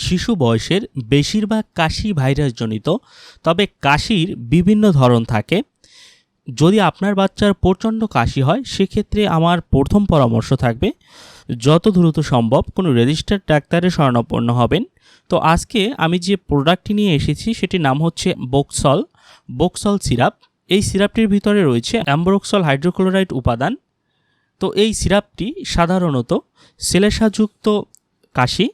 শিশু বয়সের বেশিরভাগ কাশি ভাইরাসজনিত, তবে কাশির বিভিন্ন ধরন থাকে। যদি আপনার বাচ্চার প্রচণ্ড কাশি হয় সেক্ষেত্রে আমার প্রথম পরামর্শ থাকবে যত দ্রুত সম্ভব কোনো রেজিস্টার্ড ডাক্তারের শরণাপন্ন হবেন। তো আজকে আমি যে প্রোডাক্টটি নিয়ে এসেছি সেটির নাম হচ্ছে বোকসল সিরাপ। এই সিরাপটির ভিতরে রয়েছে অ্যাম্বরক্সল হাইড্রোক্লোরাইড উপাদান। তো এই সিরাপটি সাধারণত শ্লেষ্মাযুক্ত কাশি,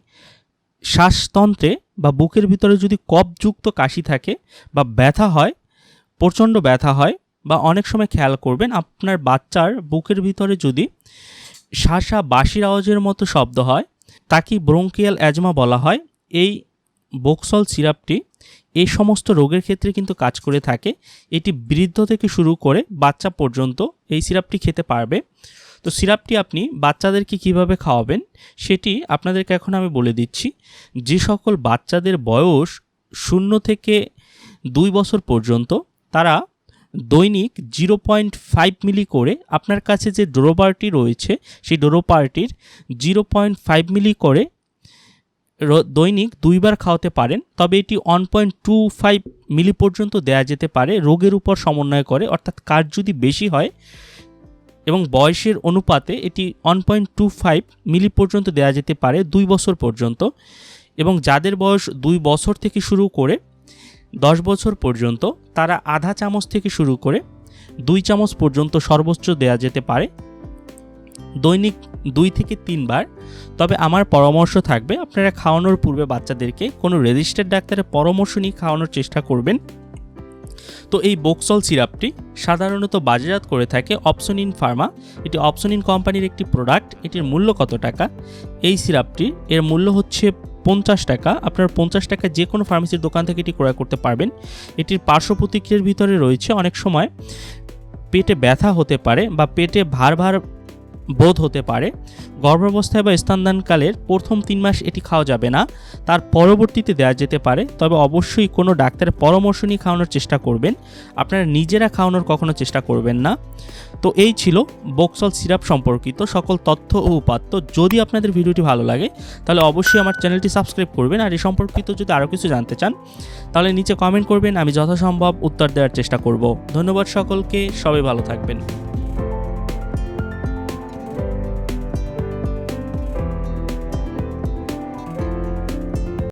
শ্বাসতন্ত্রে বা বুকের ভিতরে যদি কফযুক্ত কাশি থাকে বা ব্যথা হয়, প্রচণ্ড ব্যথা হয়, বা অনেক সময় খেয়াল করবেন আপনার বাচ্চার বুকের ভিতরে যদি শাঁসা বাঁশির আওয়াজের মতো শব্দ হয়, তাকে ব্রঙ্কিয়াল অ্যাজমা বলা হয়। এই বোকসল সিরাপটি এই সমস্ত রোগের ক্ষেত্রে কিন্তু কাজ করে থাকে। এটি বৃদ্ধ থেকে শুরু করে বাচ্চা পর্যন্ত এই সিরাপটি খেতে পারবে। তো সিরাপটি আপনি বাচ্চাদেরকে কিভাবে খাওয়াবেন সেটি আপনাদেরকে এখন আমি বলে দিচ্ছি। যে সকল বাচ্চাদের বয়স 0 থেকে 2 বছর পর্যন্ত তারা দৈনিক 0.5 মিলি করে আপনার কাছে যে ডোরোপারটি রয়েছে সেই ডোরোপারটির 0.5 মিলি করে দৈনিক 2 বার খাওয়াতে পারেন। তবে এটি 1.25 মিলি পর্যন্ত দেওয়া যেতে পারে রোগের উপর সমন্বয় করে, অর্থাৎ কার যদি বেশি হয় এবং বয়সের অনুপাতে এটি 1.25 মিলি পর্যন্ত দেওয়া যেতে পারে 2 বছর পর্যন্ত। এবং যাদের বয়স 2 বছর থেকে শুরু করে 10 বছর পর্যন্ত তারা আধা চামচ থেকে শুরু করে 2 চামচ পর্যন্ত সর্বোচ্চ দেওয়া যেতে পারে দৈনিক 2 থেকে 3 বার। তবে আমার পরামর্শ থাকবে আপনারা খাওয়ানোর পূর্বে বাচ্চাদেরকে কোনো রেজিস্টার্ড ডাক্তারের পরামর্শ নিয়ে খাওয়ানোর চেষ্টা করবেন। তো এই বোকসল সিরাপটি সাধারণত বাজারজাত করে থাকে অপসনিন ফার্মা। এটি অপসনিন কোম্পানির একটি প্রোডাক্ট। এটির মূল্য কত টাকা? এই সিরাপটি এর মূল্য হচ্ছে 50 টাকা। আপনার 50 টাকা যে কোনো ফার্মেসির দোকান থেকে এটি ক্রয় করতে পারবেন। এটির পার্শ্ব প্রতিক্রিয়ার ভিতরে রয়েছে অনেক সময় পেটে ব্যথা হতে পারে বা পেটে ভার বোধ হতে পারে। গর্ভাবস্থায় বা স্তন্যদানকালের প্রথম 3 মাস এটি খাওয়া যাবে না, তার পরবর্তীতে দেওয়া যেতে পারে। তবে অবশ্যই কোনো ডাক্তারের পরামর্শ নিয়ে খাওয়ানোর চেষ্টা করবেন, আপনারা নিজেরা খাওয়ানোর কখনো চেষ্টা করবেন না। তো এই ছিল বোকসল সিরাপ সম্পর্কিত সকল তথ্য ও উপাত্ত। যদি আপনাদের ভিডিওটি ভালো লাগে তাহলে অবশ্যই আমার চ্যানেলটি সাবস্ক্রাইব করবেন। আর এই সম্পর্কিত যদি আরও কিছু জানতে চান তাহলে নিচে কমেন্ট করবেন, আমি যথাসম্ভব উত্তর দেওয়ার চেষ্টা করব। ধন্যবাদ সকলকে, সবাই ভালো থাকবেন।